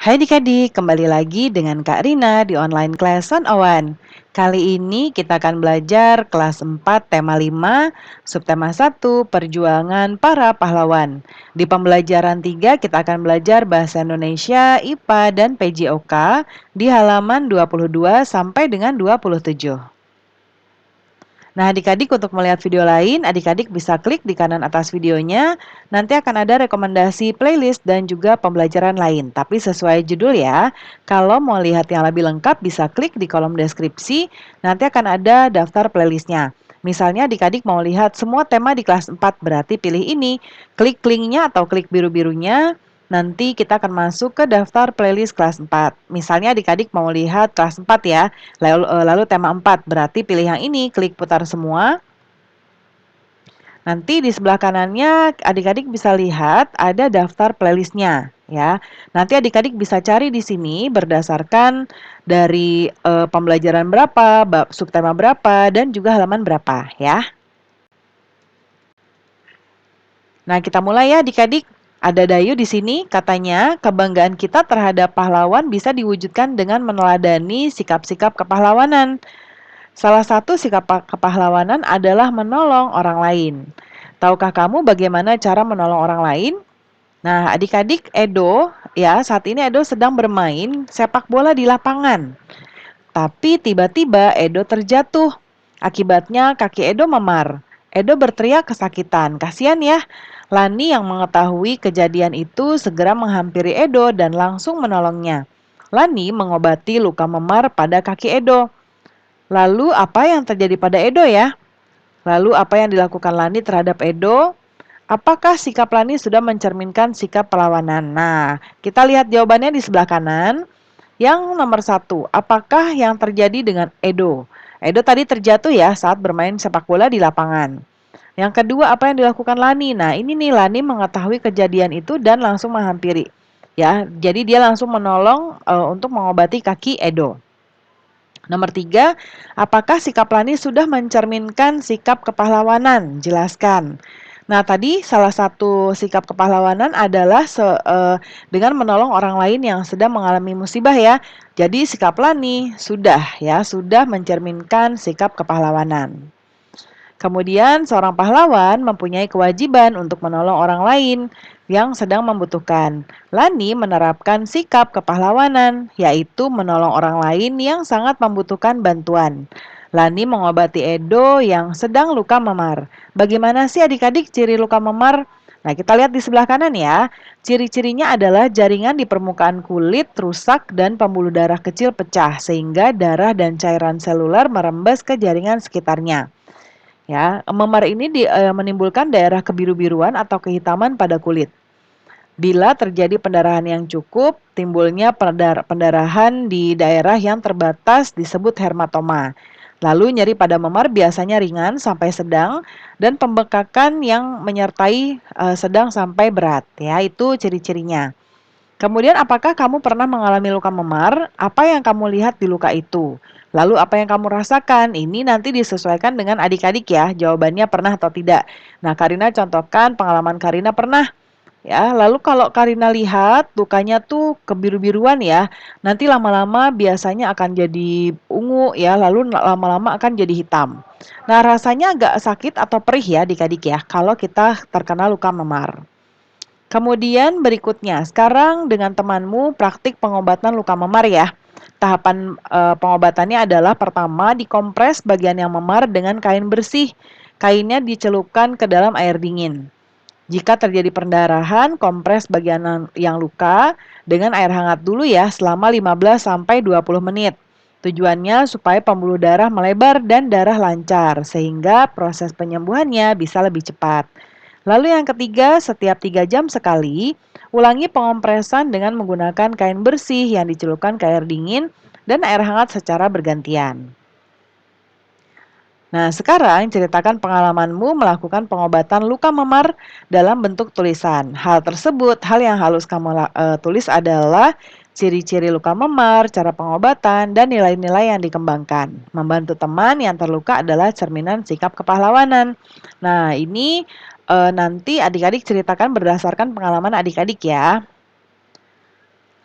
Hai adik-adik, kembali lagi dengan Kak Rina di online class 101. Kali ini kita akan belajar kelas 4 tema 5, subtema 1, perjuangan para pahlawan. Di pembelajaran 3 kita akan belajar bahasa Indonesia, IPA, dan PJOK di halaman 22 sampai dengan 27. Nah, adik-adik untuk melihat video lain, adik-adik bisa klik di kanan atas videonya. Nanti akan ada rekomendasi playlist dan juga pembelajaran lain. Tapi sesuai judul ya. Kalau mau lihat yang lebih lengkap bisa klik di kolom deskripsi. Nanti akan ada daftar playlistnya. Misalnya adik-adik mau lihat semua tema di kelas 4, berarti pilih ini. Klik linknya atau klik biru-birunya. Nanti kita akan masuk ke daftar playlist kelas 4. Misalnya adik-adik mau lihat kelas 4 ya. Lalu tema 4, berarti pilih yang ini, klik putar semua. Nanti di sebelah kanannya adik-adik bisa lihat ada daftar playlistnya ya. Nanti adik-adik bisa cari di sini berdasarkan dari pembelajaran berapa, subtema berapa, dan juga halaman berapa ya. Nah, kita mulai ya adik-adik. Ada Dayu di sini, katanya kebanggaan kita terhadap pahlawan bisa diwujudkan dengan meneladani sikap-sikap kepahlawanan. Salah satu sikap kepahlawanan adalah menolong orang lain. Tahukah kamu bagaimana cara menolong orang lain? Nah, adik-adik, Edo, ya, saat ini Edo sedang bermain sepak bola di lapangan. Tapi tiba-tiba Edo terjatuh. Akibatnya kaki Edo memar. Edo berteriak kesakitan. Kasihan ya. Lani yang mengetahui kejadian itu segera menghampiri Edo dan langsung menolongnya. Lani mengobati luka memar pada kaki Edo. Lalu apa yang terjadi pada Edo ya? Lalu apa yang dilakukan Lani terhadap Edo? Apakah sikap Lani sudah mencerminkan sikap perlawanan? Nah, kita lihat jawabannya di sebelah kanan. Yang nomor 1, apakah yang terjadi dengan Edo? Edo tadi terjatuh ya saat bermain sepak bola di lapangan. Yang kedua, apa yang dilakukan Lani? Nah, ini nih Lani mengetahui kejadian itu dan langsung menghampiri. Ya, jadi dia langsung menolong untuk mengobati kaki Edo. Nomor 3, apakah sikap Lani sudah mencerminkan sikap kepahlawanan? Jelaskan. Nah, tadi salah satu sikap kepahlawanan adalah dengan menolong orang lain yang sedang mengalami musibah ya. Jadi sikap Lani sudah mencerminkan sikap kepahlawanan. Kemudian seorang pahlawan mempunyai kewajiban untuk menolong orang lain yang sedang membutuhkan. Lani menerapkan sikap kepahlawanan, yaitu menolong orang lain yang sangat membutuhkan bantuan. Lani mengobati Edo yang sedang luka memar. Bagaimana sih adik-adik ciri luka memar? Nah, kita lihat di sebelah kanan ya. Ciri-cirinya adalah jaringan di permukaan kulit rusak dan pembuluh darah kecil pecah sehingga darah dan cairan seluler merembes ke jaringan sekitarnya. Ya, memar ini menimbulkan daerah kebiru-biruan atau kehitaman pada kulit. Bila terjadi pendarahan yang cukup, timbulnya pendarahan di daerah yang terbatas disebut hermatoma. Lalu nyeri pada memar biasanya ringan sampai sedang dan pembekakan yang menyertai sedang sampai berat. Ya, itu ciri-cirinya. Kemudian apakah kamu pernah mengalami luka memar? Apa yang kamu lihat di luka itu? Lalu apa yang kamu rasakan? Ini nanti disesuaikan dengan adik-adik ya. Jawabannya pernah atau tidak. Nah, Karina contohkan pengalaman Karina pernah. Ya, lalu kalau Karina lihat lukanya tuh kebiru-biruan ya. Nanti lama-lama biasanya akan jadi ungu ya, lalu lama-lama akan jadi hitam. Nah, rasanya agak sakit atau perih ya adik-adik ya kalau kita terkena luka memar. Kemudian berikutnya, sekarang dengan temanmu praktik pengobatan luka memar ya. Tahapan pengobatannya adalah pertama dikompres bagian yang memar dengan kain bersih. Kainnya dicelupkan ke dalam air dingin. Jika terjadi pendarahan, kompres bagian yang luka dengan air hangat dulu ya selama 15 sampai 20 menit. Tujuannya supaya pembuluh darah melebar dan darah lancar sehingga proses penyembuhannya bisa lebih cepat. Lalu yang ketiga, setiap 3 jam sekali, ulangi pengompresan dengan menggunakan kain bersih yang dicelupkan ke air dingin dan air hangat secara bergantian. Nah, sekarang ceritakan pengalamanmu melakukan pengobatan luka memar dalam bentuk tulisan. Hal yang harus kamu tulis adalah ciri-ciri luka memar, cara pengobatan, dan nilai-nilai yang dikembangkan. Membantu teman yang terluka adalah cerminan sikap kepahlawanan. Nah, ini nanti adik-adik ceritakan berdasarkan pengalaman adik-adik ya.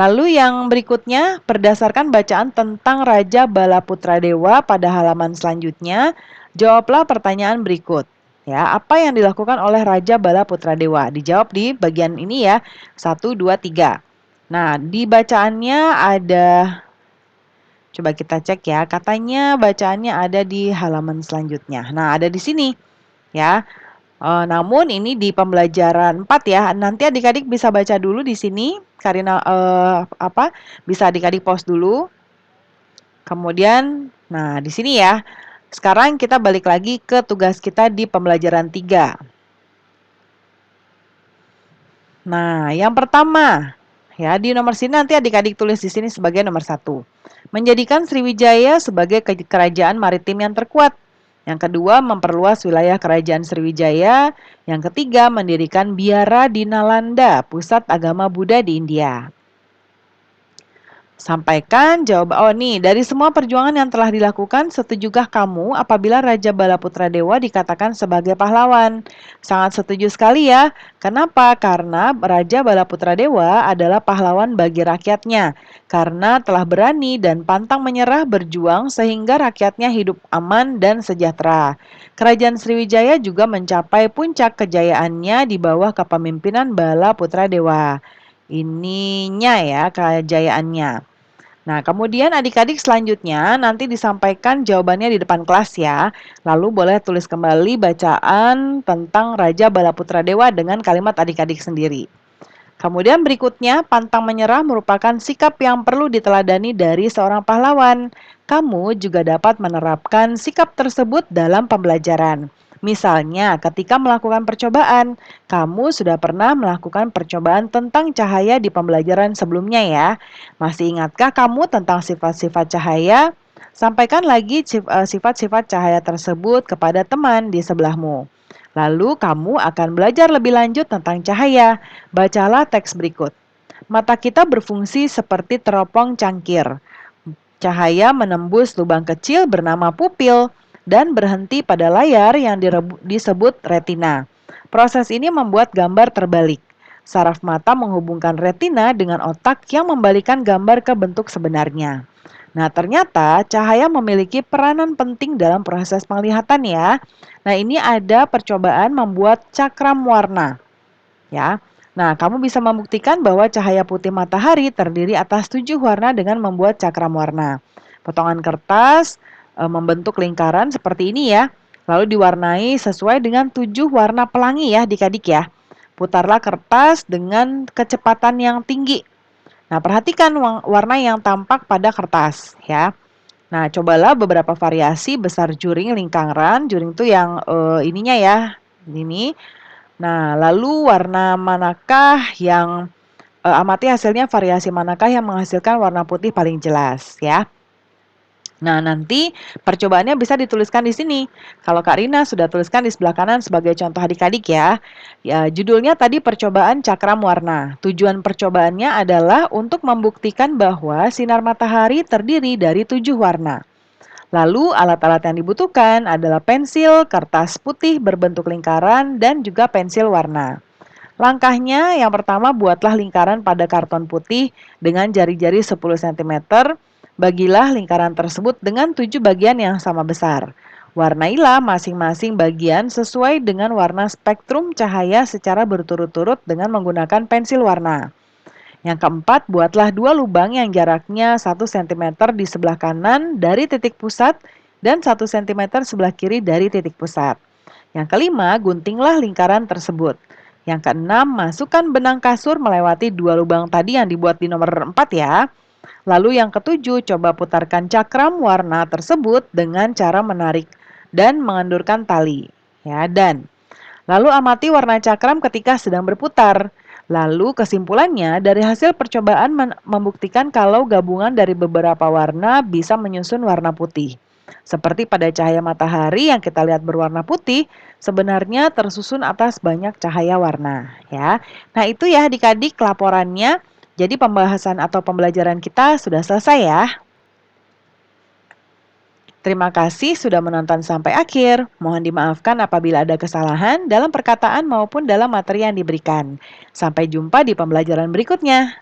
Lalu yang berikutnya, berdasarkan bacaan tentang Raja Balaputradewa pada halaman selanjutnya, jawablah pertanyaan berikut. Ya, apa yang dilakukan oleh Raja Balaputradewa? Dijawab di bagian ini ya, 1, 2, 3. Nah, di bacaannya ada, coba kita cek ya, katanya bacaannya ada di halaman selanjutnya. Nah, ada di sini ya. Namun ini di pembelajaran 4 ya. Nanti adik-adik bisa baca dulu di sini. Karina bisa adik-adik pause dulu. Kemudian nah di sini ya. Sekarang kita balik lagi ke tugas kita di pembelajaran 3. Nah, yang pertama ya di nomor sini nanti adik-adik tulis di sini sebagai nomor 1. Menjadikan Sriwijaya sebagai kerajaan maritim yang terkuat. Yang kedua, memperluas wilayah kerajaan Sriwijaya. Yang ketiga, mendirikan Biara di Nalanda, pusat agama Buddha di India. Sampaikan jawab. Oh nih, dari semua perjuangan yang telah dilakukan, setujukah kamu apabila Raja Balaputradewa dikatakan sebagai pahlawan? Sangat setuju sekali ya. Kenapa? Karena Raja Balaputradewa adalah pahlawan bagi rakyatnya. Karena telah berani dan pantang menyerah berjuang sehingga rakyatnya hidup aman dan sejahtera. Kerajaan Sriwijaya juga mencapai puncak kejayaannya di bawah kepemimpinan Balaputradewa. Ininya ya kejayaannya. Nah, kemudian adik-adik selanjutnya nanti disampaikan jawabannya di depan kelas ya. Lalu boleh tulis kembali bacaan tentang Raja Balaputradewa dengan kalimat adik-adik sendiri. Kemudian berikutnya, pantang menyerah merupakan sikap yang perlu diteladani dari seorang pahlawan. Kamu juga dapat menerapkan sikap tersebut dalam pembelajaran. Misalnya, ketika melakukan percobaan, kamu sudah pernah melakukan percobaan tentang cahaya di pembelajaran sebelumnya ya. Masih ingatkah kamu tentang sifat-sifat cahaya? Sampaikan lagi sifat-sifat cahaya tersebut kepada teman di sebelahmu. Lalu kamu akan belajar lebih lanjut tentang cahaya. Bacalah teks berikut. Mata kita berfungsi seperti teropong cangkir. Cahaya menembus lubang kecil bernama pupil dan berhenti pada layar yang disebut retina. Proses ini membuat gambar terbalik. Saraf mata menghubungkan retina dengan otak yang membalikan gambar ke bentuk sebenarnya. Nah, ternyata cahaya memiliki peranan penting dalam proses penglihatan ya. Nah, ini ada percobaan membuat cakram warna ya. Nah, kamu bisa membuktikan bahwa cahaya putih matahari terdiri atas 7 warna dengan membuat cakram warna. Potongan kertas membentuk lingkaran seperti ini ya. Lalu diwarnai sesuai dengan 7 warna pelangi ya adik-adik ya. Putarlah kertas dengan kecepatan yang tinggi. Nah, perhatikan warna yang tampak pada kertas ya. Nah, cobalah beberapa variasi besar juring lingkaran. Juring itu yang ininya ya. Ini. Nah, lalu warna manakah yang amati hasilnya variasi manakah yang menghasilkan warna putih paling jelas ya. Nah, nanti percobaannya bisa dituliskan di sini. Kalau Kak Rina sudah tuliskan di sebelah kanan sebagai contoh adik-adik ya. Ya, judulnya tadi percobaan cakram warna. Tujuan percobaannya adalah untuk membuktikan bahwa sinar matahari terdiri dari 7 warna. Lalu alat-alat yang dibutuhkan adalah pensil, kertas putih berbentuk lingkaran, dan juga pensil warna. Langkahnya yang pertama buatlah lingkaran pada karton putih dengan jari-jari 10 cm. Bagilah lingkaran tersebut dengan 7 bagian yang sama besar. Warnailah masing-masing bagian sesuai dengan warna spektrum cahaya secara berturut-turut dengan menggunakan pensil warna. Yang keempat, buatlah 2 lubang yang jaraknya 1 cm di sebelah kanan dari titik pusat dan 1 cm sebelah kiri dari titik pusat. Yang kelima, guntinglah lingkaran tersebut. Yang keenam, masukkan benang kasur melewati 2 lubang tadi yang dibuat di nomor 4 ya. Lalu yang ketujuh, coba putarkan cakram warna tersebut dengan cara menarik dan mengendurkan tali. Ya, dan lalu amati warna cakram ketika sedang berputar. Lalu kesimpulannya dari hasil percobaan membuktikan kalau gabungan dari beberapa warna bisa menyusun warna putih. Seperti pada cahaya matahari yang kita lihat berwarna putih, sebenarnya tersusun atas banyak cahaya warna ya. Nah, itu ya adik-adik laporannya. Jadi pembahasan atau pembelajaran kita sudah selesai ya. Terima kasih sudah menonton sampai akhir. Mohon dimaafkan apabila ada kesalahan dalam perkataan maupun dalam materi yang diberikan. Sampai jumpa di pembelajaran berikutnya.